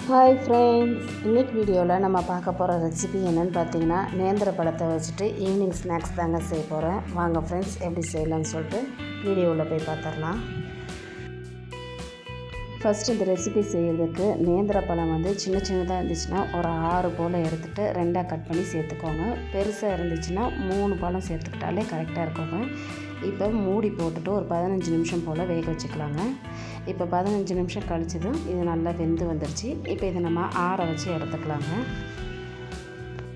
Hi friends, இன்றைக்கி வீடியோவில் நம்ம பார்க்க போகிற ரெசிபி என்னென்னு பார்த்தீங்கன்னா நேந்திர பழத்தை வச்சுட்டு ஈவினிங் ஸ்நாக்ஸ் தாங்க செய்ய போகிறேன். வாங்க ஃப்ரெண்ட்ஸ், எப்படி செய்யலாம்னு சொல்லிட்டு வீடியோவில் போய் பார்த்துடலாம். ஃபஸ்ட்டு இந்த ரெசிபி செய்கிறதுக்கு நேந்திர பழம் சின்ன சின்னதாக இருந்துச்சுன்னா ஒரு 6 போல் எடுத்துகிட்டு 2ஆக கட் பண்ணி சேர்த்துக்கோங்க. பெருசாக இருந்துச்சுன்னா 3 பழம் சேர்த்துக்கிட்டாலே கரெக்டாக இருக்குங்க. இப்போ மூடி போட்டுட்டு ஒரு 15 நிமிஷம் போல் வேக வச்சுக்கலாங்க. இப்போ 15 நிமிஷம் கழிச்சதும் இது நல்லா வெந்து வந்துடுச்சு. இப்போ இதை நம்ம ஆற வச்சு எடுத்துக்கலாங்க.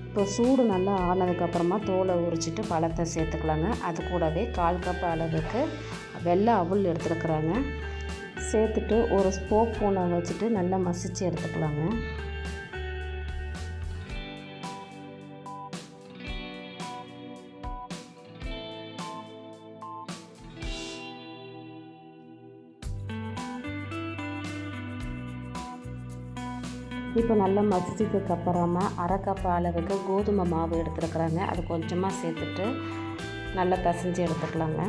இப்போ சூடு நல்லா ஆனதுக்கப்புறமா தோலை உரிச்சிட்டு பழத்தை சேர்த்துக்கலாங்க. அது கூடவே 1/4 கப் அளவுக்கு வெள்ளை அவுள் எடுத்துருக்குறாங்க. சேர்த்துட்டு ஒரு ஸ்பூனை வச்சுட்டு நல்லா மசிச்சு எடுத்துக்கலாங்க. இப்போ நல்லா மசிச்சதுக்கு அப்புறமா 1/2 கப் அளவுக்கு கோதுமை மாவு எடுத்துருக்குறாங்க. அது கொஞ்சமாக சேர்த்துட்டு நல்லா பிசைஞ்சு எடுத்துக்கலாங்க.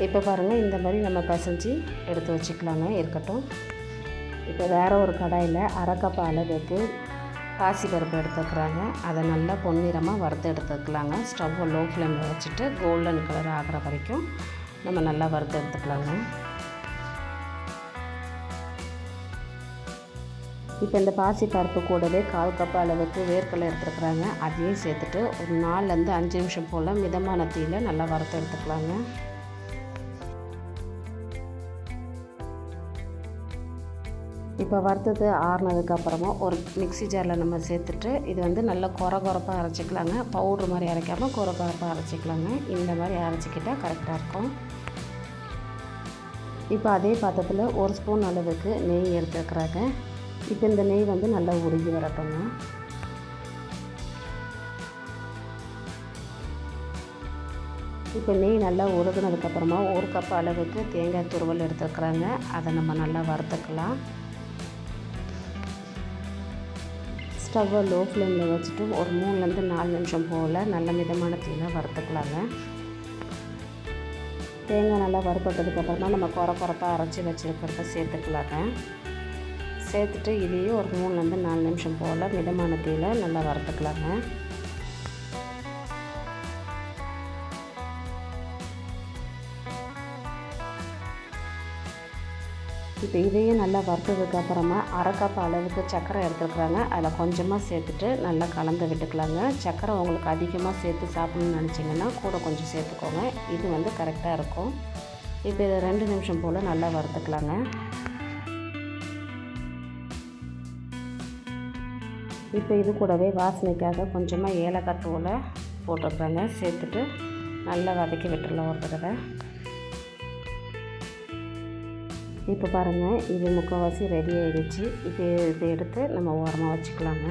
இப்போ பாருங்கள், இந்த மாதிரி நம்ம பிசைஞ்சு எடுத்து வச்சுக்கலாங்க. இருக்கட்டும். இப்போ வேறு ஒரு கடாயில் 1/2 கப் அளவுக்கு பாசிப்பருப்பு எடுத்துக்கிறாங்க. அதை நல்லா பொன்னிறமாக வறுத்து எடுத்துக்கலாங்க. ஸ்டவ்வை லோ ஃப்ளேமில் வச்சுட்டு கோல்டன் கலர் ஆகிற வரைக்கும் நம்ம நல்லா வறுத்து எடுத்துக்கலாங்க. இப்போ இந்த பாசிப்பருப்பு கூடவே 1/4 கப் அளவுக்கு வேர்க்கடலை எடுத்துருக்குறாங்க. அதையும் சேர்த்துட்டு ஒரு 4லேருந்து 5 நிமிஷம் போல் மிதமான தீயில் நல்லா வறுத்து எடுத்துக்கலாங்க. இப்போ வறுத்தது ஆறுனதுக்கப்புறமா ஒரு மிக்ஸி ஜாரில் நம்ம சேர்த்துட்டு இது நல்லா கொரப்பாக அரைச்சிக்கலாங்க. பவுட்ரு மாதிரி அரைக்காமல் கொரப்பாக அரைச்சிக்கலாங்க. இந்த மாதிரி அரைச்சிக்கிட்டால் கரெக்டாக இருக்கும். இப்போ அதே பாத்திரத்தில் 1 ஸ்பூன் அளவுக்கு நெய் எடுத்துக்கிறாங்க. இப்போ இந்த நெய் நல்லா உருகி வரட்டுங்க. இப்போ நெய் நல்லா உருகுனதுக்கப்புறமா 1 கப் அளவுக்கு தேங்காய் துருவல் எடுத்துக்கிறாங்க. அதை நம்ம நல்லா வறுத்துக்கலாம். ஸ்டவ்வை லோ ஃப்ளேமில் வச்சுட்டு ஒரு 3லேருந்து 4 நிமிஷம் போல் நல்ல மிதமான தீயில் வறுத்துக்கலாங்க. தேங்காய் நல்லா வறுப்பட்டதுக்கப்புறமா நம்ம கொரப்பாக அரைச்சி வச்சுருக்கிறத சேர்த்துக்கலாங்க. சேர்த்துட்டு இதையும் ஒரு 3லேருந்து 4 நிமிஷம் போல் மிதமான தீயில் நல்லா வறுத்துக்கலாங்க. இப்போ இதையும் நல்லா வறுத்ததுக்கப்புறமா 1/2 கப் அளவுக்கு சர்க்கரை எடுத்துருக்குறாங்க. அதில் கொஞ்சமாக சேர்த்துட்டு நல்லா கலந்து விட்டுக்கலாங்க. சர்க்கரை உங்களுக்கு அதிகமாக சேர்த்து சாப்பிட்ணுன்னு நினச்சிங்கன்னா கூட கொஞ்சம் சேர்த்துக்கோங்க. இது கரெக்டாக இருக்கும். இப்போ இதை 2 நிமிஷம் போல் நல்லா வறுத்துக்கலாங்க. இப்போ இது கூடவே வாசனைக்காக கொஞ்சமாக ஏலக்காய் தூளை போட்டுருக்குறாங்க. சேர்த்துட்டு நல்லா வதக்கி விட்டுடலாம் ஒரு தடவை. இப்போ பாருங்கள், இது முக்கால்வாசி ரெடி ஆகிடுச்சு. இப்போ இதை எடுத்து நம்ம ஓரமாக வச்சுக்கலாங்க.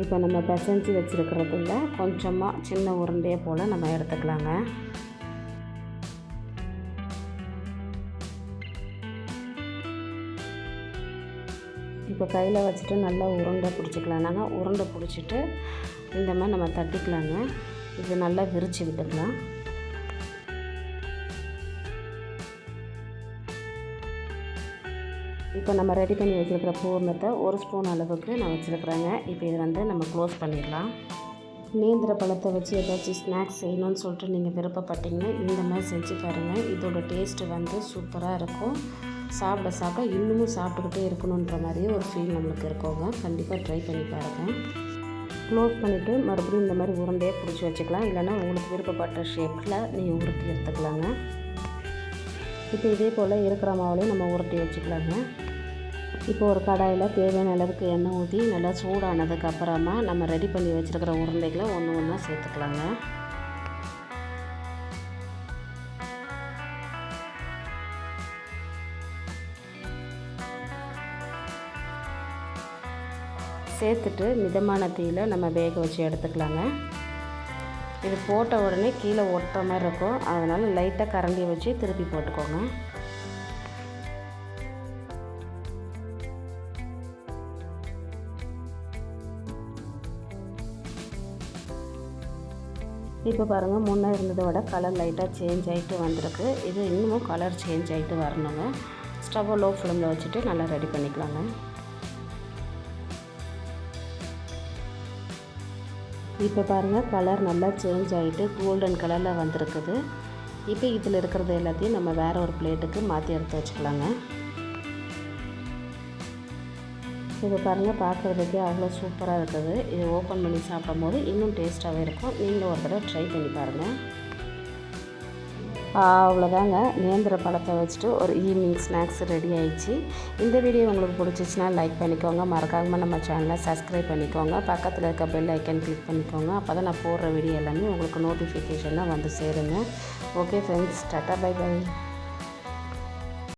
இப்போ நம்ம பிசைஞ்சு வச்சுருக்கிறதுல கொஞ்சமாக சின்ன உருண்டையை போல் நம்ம எடுத்துக்கலாங்க. இப்போ கையில் வச்சுட்டு நல்லா உருண்டை பிடிச்சிக்கலாம். நாங்கள் உருண்டை பிடிச்சிட்டு இந்த மாதிரி நம்ம தட்டிக்கலாங்க. இது நல்லா விரித்து விட்டுக்கலாம். இப்போ நம்ம ரெடி பண்ணி வச்சுருக்கிற பூர்ணத்தை 1 ஸ்பூன் அளவுக்கு நான் வச்சுருக்குறேங்க. இப்போ இது நம்ம க்ளோஸ் பண்ணிடலாம். நேந்திர பழத்தை வச்சு ஏதாச்சும் ஸ்நாக்ஸ் செய்யணும்னு சொல்லிட்டு நீங்கள் விருப்பப்பட்டீங்கன்னா இந்த மாதிரி செஞ்சு பாருங்கள். இதோட டேஸ்ட்டு சூப்பராக இருக்கும். சாப்பிட சாப்பிட இன்னமும் சாப்பிட்டுக்கிட்டே இருக்கணுன்ற மாதிரியே ஒரு ஃபீல் நம்மளுக்கு இருக்குங்க. கண்டிப்பாக ட்ரை பண்ணி பாருங்கள். க்ளோஸ் பண்ணிவிட்டு மறுபடியும் இந்த மாதிரி உருண்டையாக பிடிச்சி வச்சுக்கலாம். இல்லைனா உங்களுக்கு விருப்பப்பட்ட ஷேப்பில் நீங்கள் உருட்டி எடுத்துக்கலாங்க. இப்போ இதே போல் இருக்கிற மாவுலையும் நம்ம உருட்டி வச்சுக்கலாங்க. இப்போ ஒரு கடாயில் தேவையான அளவுக்கு எண்ணெய் ஊற்றி நல்லா சூடானதுக்கப்புறமா நம்ம ரெடி பண்ணி வச்சுருக்கிற உருண்டைகளை ஒன்று ஒன்றா சேர்த்துக்கலாங்க. சேர்த்துட்டு மிதமான தீயில் நம்ம வேக வச்சு எடுத்துக்கலாங்க. இது போட்ட உடனே கீழே ஒட்டுற மாதிரி இருக்கும். அதனால் லைட்டாக கரண்டியை வச்சு திருப்பி போட்டுக்கோங்க. இப்போ பாருங்கள், முன்னே இருந்ததை விட கலர் லைட்டாக சேஞ்ச் ஆகிட்டு வந்திருக்கு. இது இன்னமும் கலர் சேஞ்ச் ஆகிட்டு வரணுங்க. ஸ்டவ்வை லோ ஃப்ளேமில் வச்சுட்டு நல்லா ரெடி பண்ணிக்கலாங்க. இப்போ பாருங்கள், கலர் நல்லா சேஞ்ச் ஆகிட்டு கோல்டன் கலரில் வந்திருக்குது. இப்போ இதில் இருக்கிறது எல்லாத்தையும் நம்ம வேறு ஒரு பிளேட்டுக்கு மாற்றி எடுத்து வச்சுக்கலாங்க. இப்போ பாருங்கள், பார்க்குறதுக்கே அவ்வளோ சூப்பராக இருக்குது. இது ஓப்பன் பண்ணி சாப்பிடும்போது இன்னும் டேஸ்ட்டாகவே இருக்கும். நீங்களும் ஒரு தடவை ட்ரை பண்ணி பாருங்கள். அவ்வளோதாங்க, நேந்திர பழத்தை வச்சுட்டு ஒரு ஈவினிங் ஸ்நாக்ஸ் ரெடி ஆயிடுச்சு. இந்த வீடியோ உங்களுக்கு பிடிச்சிச்சின்னா லைக் பண்ணிக்கோங்க. மறக்காமல் நம்ம சேனலை சப்ஸ்கிரைப் பண்ணிக்கோங்க. பக்கத்தில் இருக்க பெல் ஐக்கன் கிளிக் பண்ணிக்கோங்க. அப்போ தான் நான் போடுற வீடியோ எல்லாமே உங்களுக்கு நோட்டிஃபிகேஷனாக வந்து சேருங்க. ஓகே ஃப்ரெண்ட்ஸ், டாட்டா பை பை.